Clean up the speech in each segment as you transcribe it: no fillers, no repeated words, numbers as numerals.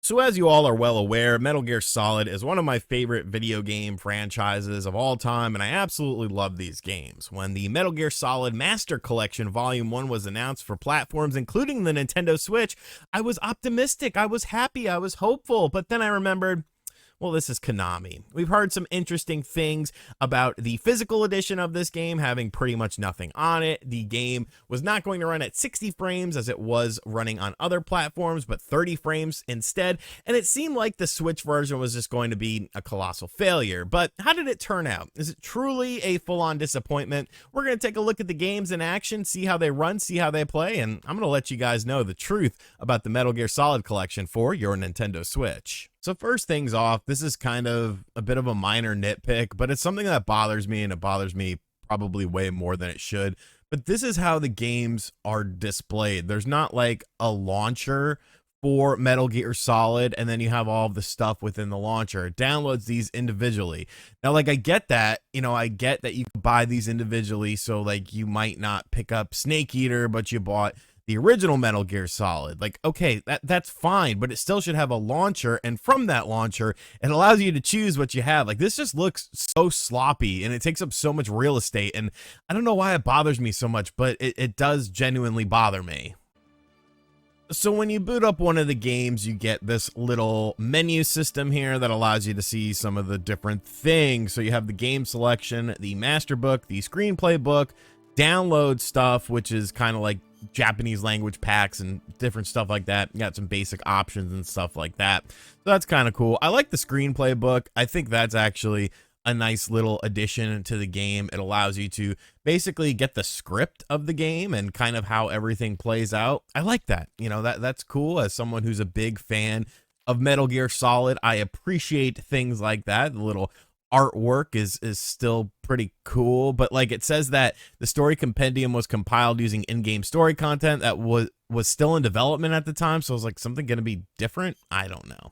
So as you all are well aware, Metal Gear Solid is one of my favorite video game franchises of all time, and I absolutely love these games. When the Metal Gear Solid Master Collection Volume 1 was announced for platforms including the Nintendo Switch, I was optimistic, I was happy, I was hopeful, but then I remembered, well, this is Konami. We've heard some interesting things about the physical edition of this game having pretty much nothing on it. The game was not going to run at 60 frames as it was running on other platforms, but 30 frames instead. And it seemed like the Switch version was just going to be a colossal failure. But how did it turn out? Is it truly a full-on disappointment? We're going to take a look at the games in action, see how they run, see how they play, and I'm going to let you guys know the truth about the Metal Gear Solid collection for your Nintendo Switch. So first things off, this is kind of a bit of a minor nitpick, but it's something that bothers me, and it bothers me probably way more than it should. But this is how the games are displayed. There's not like a launcher for Metal Gear Solid, and then you have all of the stuff within the launcher. It downloads these individually. Now, like, I get that, I get that you can buy these individually, so like you might not pick up Snake Eater, but you bought the original Metal Gear Solid. Like, okay, that's fine, but it still should have a launcher, and from that launcher, it allows you to choose what you have. Like, this just looks so sloppy, and it takes up so much real estate, and I don't know why it bothers me so much, but it does genuinely bother me. So when you boot up one of the games, you get this little menu system here that allows you to see some of the different things. So you have the game selection, the master book, the screenplay book, download stuff, which is kind of like Japanese language packs and different stuff like that. You got some basic options and stuff like that. So that's kind of cool. I like the screenplay book. I think that's actually a nice little addition to the game. It allows you to basically get the script of the game and kind of how everything plays out. I like that. That's cool. As someone who's a big fan of Metal Gear Solid, I appreciate things like that. The little artwork is still pretty cool, but like it says that the story compendium was compiled using in-game story content that was still in development at the time. So I was like, something gonna be different? I don't know.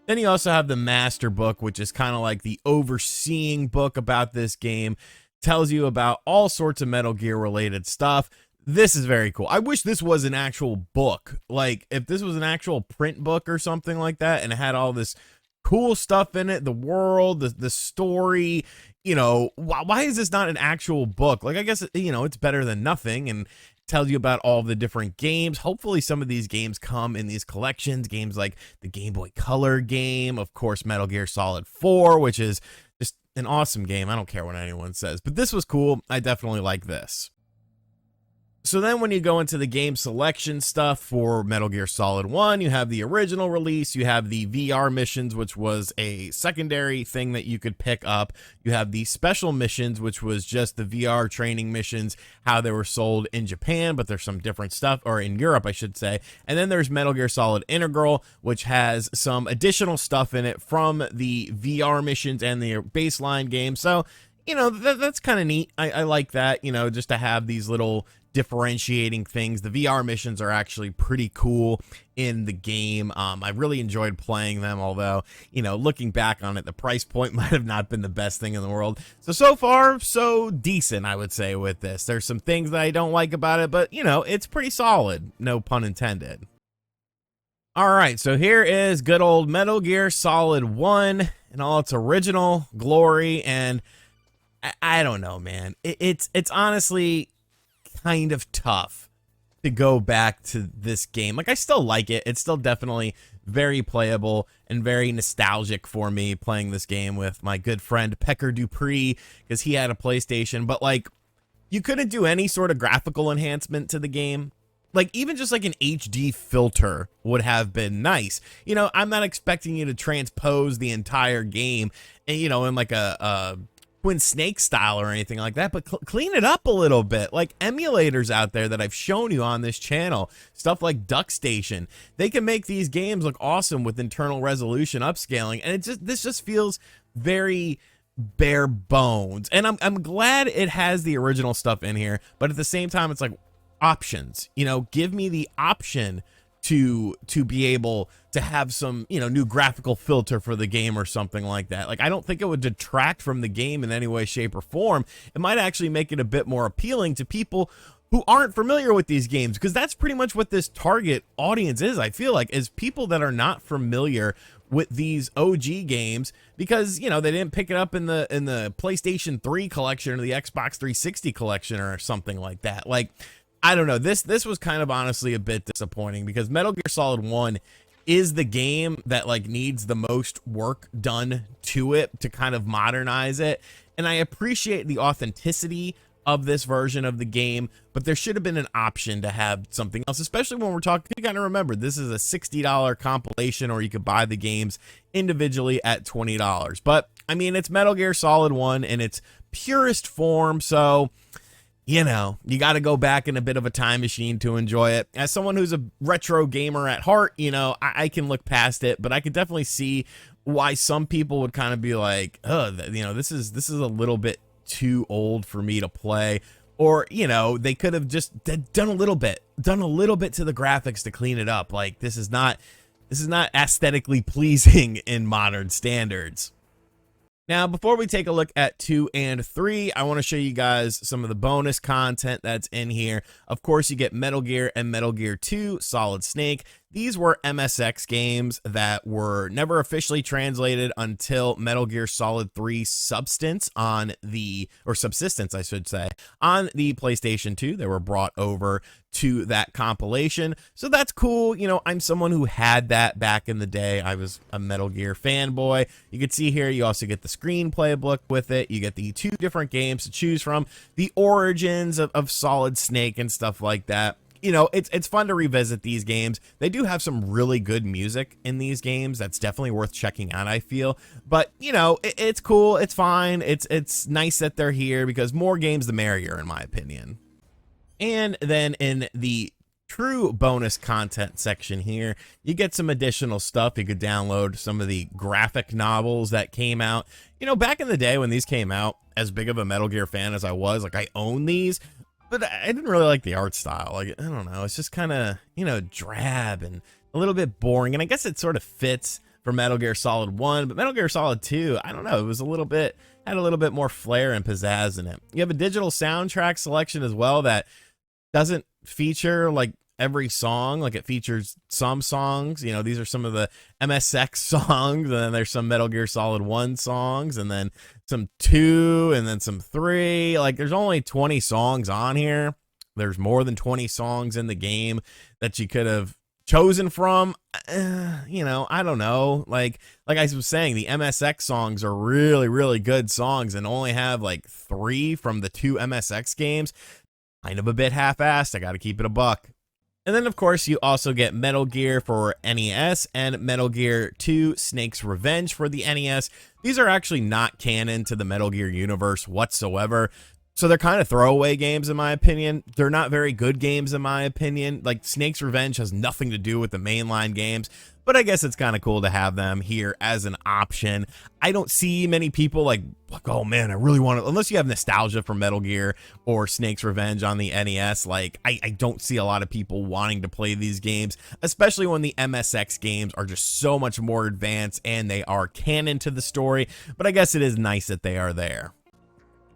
Then you also have the master book, which is kind of like the overseeing book about this game. Tells you about all sorts of Metal Gear related stuff. This is very cool. I wish this was an actual book. Like, if this was an actual print book or something like that, and it had all this cool stuff in it, the world, the story, why is this not an actual book? Like, I guess, it's better than nothing, and tells you about all the different games. Hopefully some of these games come in these collections, games like the Game Boy Color game, of course, Metal Gear Solid 4, which is just an awesome game. I don't care what anyone says, but this was cool. I definitely like this. So then when you go into the game selection stuff for Metal Gear Solid 1, you have the original release, you have the VR missions, which was a secondary thing that you could pick up. You have the special missions, which was just the VR training missions, how they were sold in Japan, but there's some different stuff, or in Europe, I should say. And then there's Metal Gear Solid Integral, which has some additional stuff in it from the VR missions and the baseline game. So, that's kind of neat. I like that, just to have these little differentiating things. The VR missions are actually pretty cool in the game. I really enjoyed playing them, although, looking back on it, the price point might have not been the best thing in the world. So far, so decent, I would say, with this. There's some things that I don't like about it, but, it's pretty solid. No pun intended. All right, so here is good old Metal Gear Solid 1 in all its original glory, and I don't know, man. It's honestly kind of tough to go back to this game. Like, I still like it. It's still definitely very playable and very nostalgic for me playing this game with my good friend Pecker Dupree, because he had a PlayStation, but like, you couldn't do any sort of graphical enhancement to the game. Like, even just like an HD filter would have been nice. I'm not expecting you to transpose the entire game and, in like a Twin Snake style or anything like that, but clean it up a little bit. Like emulators out there that I've shown you on this channel, stuff like DuckStation, they can make these games look awesome with internal resolution upscaling, and this just feels very bare bones. And I'm glad it has the original stuff in here, but at the same time, it's like options. Give me the option to be able to have some, new graphical filter for the game or something like that. Like, I don't think it would detract from the game in any way, shape, or form. It might actually make it a bit more appealing to people who aren't familiar with these games, because that's pretty much what this target audience is. I feel like, is people that are not familiar with these OG games, because, you know, they didn't pick it up in the PlayStation 3 collection or the Xbox 360 collection or something like that. Like, I don't know, this was kind of honestly a bit disappointing, because Metal Gear Solid 1 is the game that like needs the most work done to it to kind of modernize it. And I appreciate the authenticity of this version of the game, but there should have been an option to have something else, especially when we're talking. You gotta remember, this is a $60 compilation, or you could buy the games individually at $20. But I mean, it's Metal Gear Solid 1 in its purest form, so you know, you got to go back in a bit of a time machine to enjoy it. As someone who's a retro gamer at heart, you know, I can look past it, but I could definitely see why some people would kind of be like, oh, you know, this is a little bit too old for me to play. Or, you know, they could have just done a little bit to the graphics to clean it up. Like, this is not aesthetically pleasing in modern standards. Now, before we take a look at 2 and 3, I want to show you guys some of the bonus content that's in here. Of course, you get Metal Gear and Metal Gear 2 Solid Snake. These were MSX games that were never officially translated until Metal Gear Solid 3 Substance on the, or Subsistence, I should say, on the PlayStation 2. They were brought over to that compilation. So that's cool. You know, I'm someone who had that back in the day. I was a Metal Gear fanboy. You can see here, you also get the screenplay book with it. You get the 2 different games to choose from, the origins of Solid Snake and stuff like that. You know, it's fun to revisit these games. They do have some really good music in these games. That's definitely worth checking out, I feel. But, you know, it's cool. It's fine. It's nice that they're here, because more games the merrier, in my opinion. And then in the true bonus content section here, you get some additional stuff. You could download some of the graphic novels that came out. You know, back in the day when these came out, as big of a Metal Gear fan as I was, like, I own these. But I didn't really like the art style. Like, I don't know, it's just kind of, you know, drab and a little bit boring. And I guess it sort of fits for Metal Gear Solid 1, but Metal Gear Solid 2, I don't know, it was had a little bit more flair and pizzazz in it. You have a digital soundtrack selection as well that doesn't feature like every song. Like, it features some songs. You know, these are some of the MSX songs, and then there's some Metal Gear Solid 1 songs, and then some 2, and then some 3. Like, there's only 20 songs on here. There's more than 20 songs in the game that you could have chosen from. You know, I don't know. Like I was saying, the MSX songs are really, really good songs, and only have like 3 from the 2 MSX games. Kind of a bit half-assed. I got to keep it a buck. And then, of course, you also get Metal Gear for NES and Metal Gear 2 Snake's Revenge for the NES. These are actually not canon to the Metal Gear universe whatsoever. So they're kind of throwaway games, in my opinion. They're not very good games, in my opinion. Like, Snake's Revenge has nothing to do with the mainline games, but I guess it's kind of cool to have them here as an option. I don't see many people like, oh man, I really want to, unless you have nostalgia for Metal Gear or Snake's Revenge on the NES. Like, I don't see a lot of people wanting to play these games, especially when the MSX games are just so much more advanced and they are canon to the story. But I guess it is nice that they are there.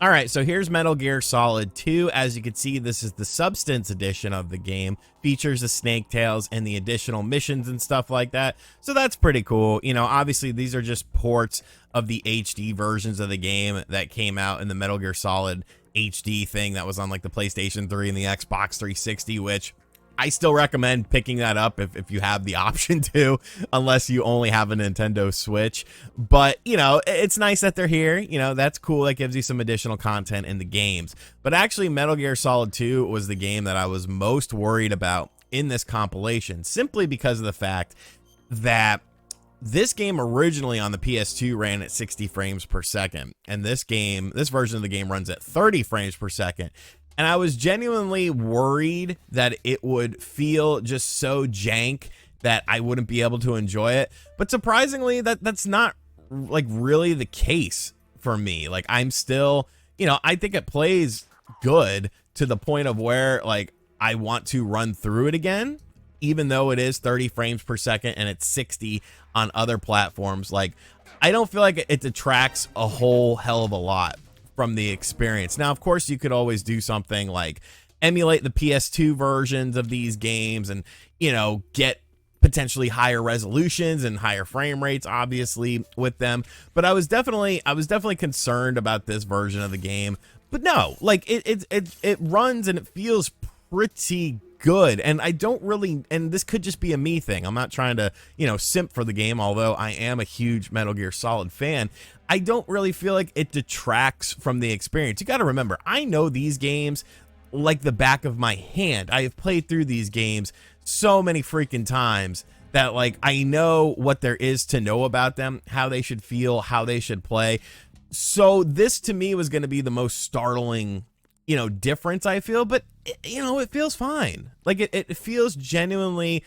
All right, so here's Metal Gear Solid 2. As you can see, this is the Substance edition of the game. Features the Snake Tails and the additional missions and stuff like that. So that's pretty cool. You know, obviously these are just ports of the HD versions of the game that came out in the Metal Gear Solid HD thing that was on like the PlayStation 3 and the Xbox 360, which I still recommend picking that up if you have the option to, unless you only have a Nintendo Switch. But, you know, it's nice that they're here. You know, that's cool. That gives you some additional content in the games. But actually, Metal Gear Solid 2 was the game that I was most worried about in this compilation, simply because of the fact that this game originally on the PS2 ran at 60 frames per second. And this version of the game runs at 30 frames per second. And I was genuinely worried that it would feel just so jank that I wouldn't be able to enjoy it. But surprisingly, that's not like really the case for me. Like, I'm still, you know, I think it plays good to the point of where like I want to run through it again, even though it is 30 frames per second and it's 60 on other platforms. Like, I don't feel like it detracts a whole hell of a lot from the experience. Now, of course, you could always do something like emulate the PS2 versions of these games and, get potentially higher resolutions and higher frame rates, obviously, with them. But I was definitely concerned about this version of the game. But no, like it runs and it feels pretty good. And I don't really, and this could just be a me thing. I'm not trying to, simp for the game, although I am a huge Metal Gear Solid fan. I don't really feel like it detracts from the experience. You got to remember, I know these games like the back of my hand. I have played through these games so many freaking times that, like, I know what there is to know about them, how they should feel, how they should play. So this to me was going to be the most startling, difference, I feel, but it feels fine. Like it feels genuinely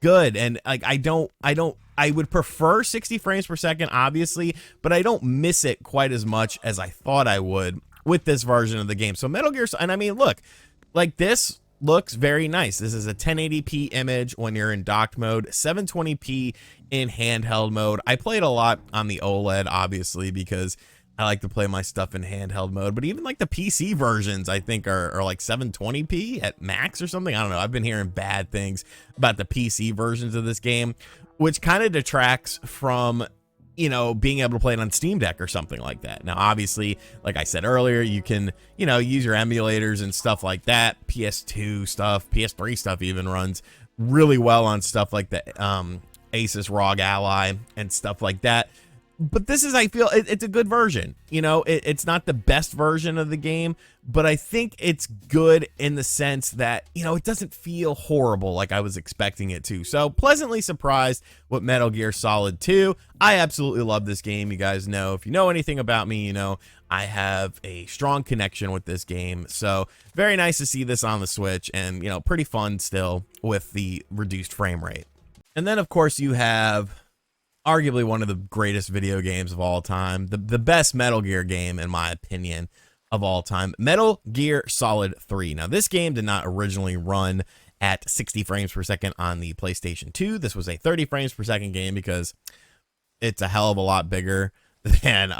good. And like, I would prefer 60 frames per second, obviously, but I don't miss it quite as much as I thought I would with this version of the game. So Metal Gear, and I mean, look, like this looks very nice. This is a 1080p image when you're in docked mode, 720p in handheld mode. I played a lot on the OLED, obviously, because I like to play my stuff in handheld mode, but even like the PC versions, I think are like 720p at max or something. I don't know. I've been hearing bad things about the PC versions of this game, which kind of detracts from, being able to play it on Steam Deck or something like that. Now, obviously, like I said earlier, you can, use your emulators and stuff like that. PS2 stuff, PS3 stuff even runs really well on stuff like the Asus ROG Ally and stuff like that. But this is, I feel, it's a good version. It's not the best version of the game, but I think it's good in the sense that, it doesn't feel horrible like I was expecting it to. So pleasantly surprised with Metal Gear Solid 2. I absolutely love this game. You guys know, if you know anything about me, I have a strong connection with this game. So very nice to see this on the Switch and, pretty fun still with the reduced frame rate. And then, of course, you have arguably one of the greatest video games of all time, the best Metal Gear game, in my opinion, of all time, Metal Gear Solid 3. Now, this game did not originally run at 60 frames per second on the PlayStation 2. This was a 30 frames per second game because it's a hell of a lot bigger than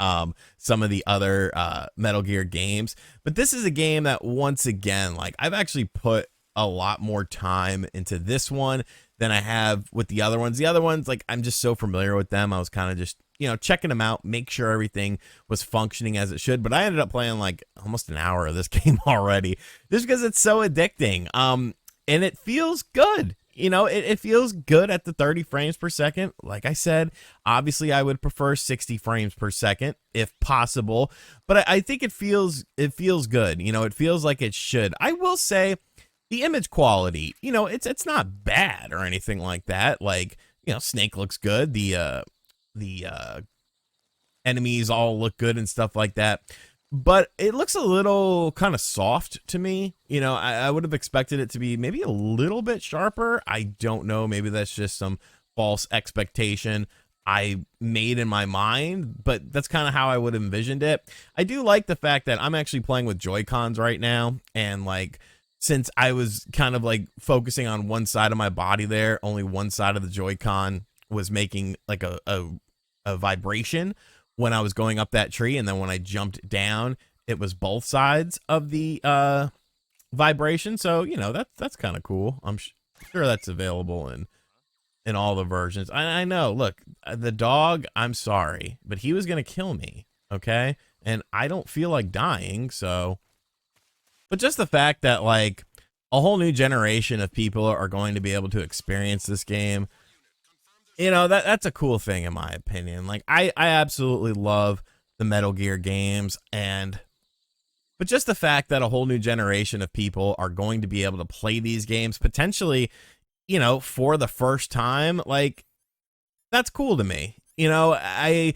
some of the other Metal Gear games. But this is a game that, once again, like, I've actually put a lot more time into this one than I have with the other ones. The other ones, like, I'm just so familiar with them. I was kind of just, checking them out, make sure everything was functioning as it should. But I ended up playing like almost an hour of this game already just because it's so addicting. And it feels good. It feels good at the 30 frames per second. Like I said, obviously I would prefer 60 frames per second if possible, but I think it feels good. It feels like it should. I will say, the image quality, it's not bad or anything like that. Like, Snake looks good. The enemies all look good and stuff like that. But it looks a little kind of soft to me. I would have expected it to be maybe a little bit sharper. I don't know. Maybe that's just some false expectation I made in my mind, but that's kind of how I would have envisioned it. I do like the fact that I'm actually playing with Joy-Cons right now, and like, since I was kind of like focusing on one side of my body there, only one side of the Joy-Con was making like a vibration when I was going up that tree. And then when I jumped down, it was both sides of the vibration. So, that's kind of cool. I'm sure that's available in all the versions. I know, look, the dog, I'm sorry, but he was going to kill me. Okay. And I don't feel like dying. So, but just the fact that, like, a whole new generation of people are going to be able to experience this game, that's a cool thing in my opinion. Like, I absolutely love the Metal Gear games, but just the fact that a whole new generation of people are going to be able to play these games potentially, for the first time, like, that's cool to me. I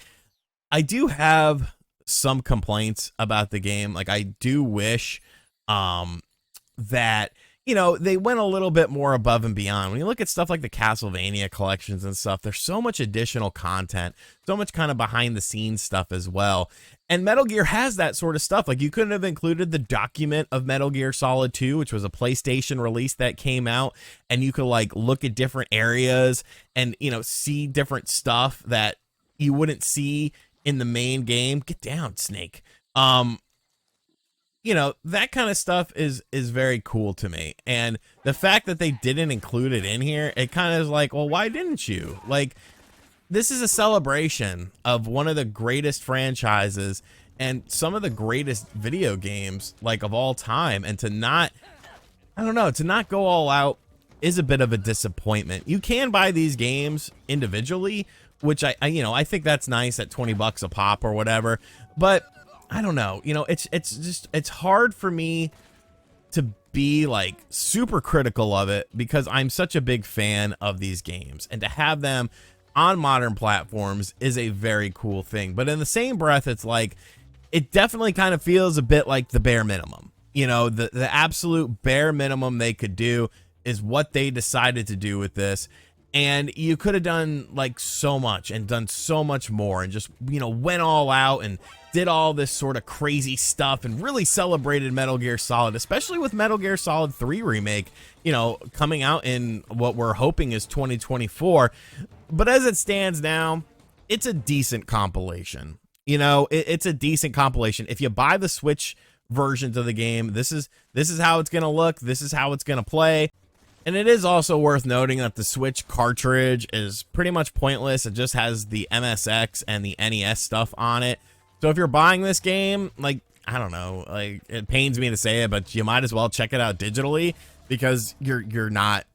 do have some complaints about the game. Like, I do wish that, they went a little bit more above and beyond. When you look at stuff like the Castlevania collections and stuff, there's so much additional content, so much kind of behind the scenes stuff as well. And Metal Gear has that sort of stuff. Like, you couldn't have included the document of Metal Gear Solid 2, which was a PlayStation release that came out, and you could like look at different areas and, see different stuff that you wouldn't see in the main game. Get down, Snake. you know, that kind of stuff is very cool to me. And the fact that they didn't include it in here, it kind of is like, well, why didn't you? Like, this is a celebration of one of the greatest franchises and some of the greatest video games, like, of all time. And to not, I don't know, to not go all out is a bit of a disappointment. You can buy these games individually, which I you know, I think that's nice at 20 bucks a pop or whatever. But I don't know, you know, it's hard for me to be like super critical of it because I'm such a big fan of these games, and to have them on modern platforms is a very cool thing. But in the same breath, it's like, it definitely kind of feels a bit like the bare minimum. You know, the absolute bare minimum they could do is what they decided to do with this. And you could have done like so much and done so much more and just, you know, went all out and did all this sort of crazy stuff and really celebrated Metal Gear Solid, especially with Metal Gear Solid 3 Remake, you know, coming out in what we're hoping is 2024. But as it stands now, it's a decent compilation. You know, it's a decent compilation. If you buy the Switch versions of the game, this is how it's going to look. This is how it's going to play. And it is also worth noting that the Switch cartridge is pretty much pointless. It just has the MSX and the NES stuff on it. So if you're buying this game, like, I don't know, like, it pains me to say it, but you might as well check it out digitally, because you're not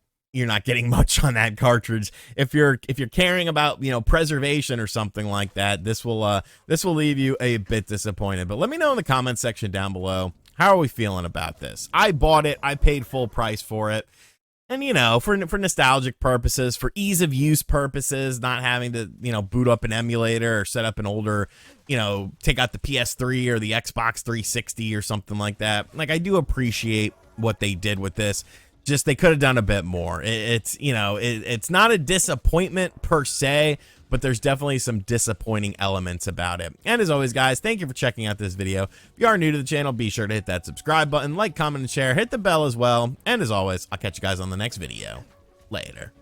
getting much on that cartridge. If you're caring about, you know, preservation or something like that, this will leave you a bit disappointed. But let me know in the comment section down below, how are we feeling about this? I bought it. I paid full price for it. And, you know, for nostalgic purposes, for ease of use purposes, not having to, you know, boot up an emulator or set up an older, you know, take out the PS3 or the Xbox 360 or something like that. Like, I do appreciate what they did with this. Just, they could have done a bit more. It's, you know, it's not a disappointment per se, but there's definitely some disappointing elements about it. And as always, guys, thank you for checking out this video. If you are new to the channel, be sure to hit that subscribe button, like, comment, and share. Hit the bell as well. And as always, I'll catch you guys on the next video. Later.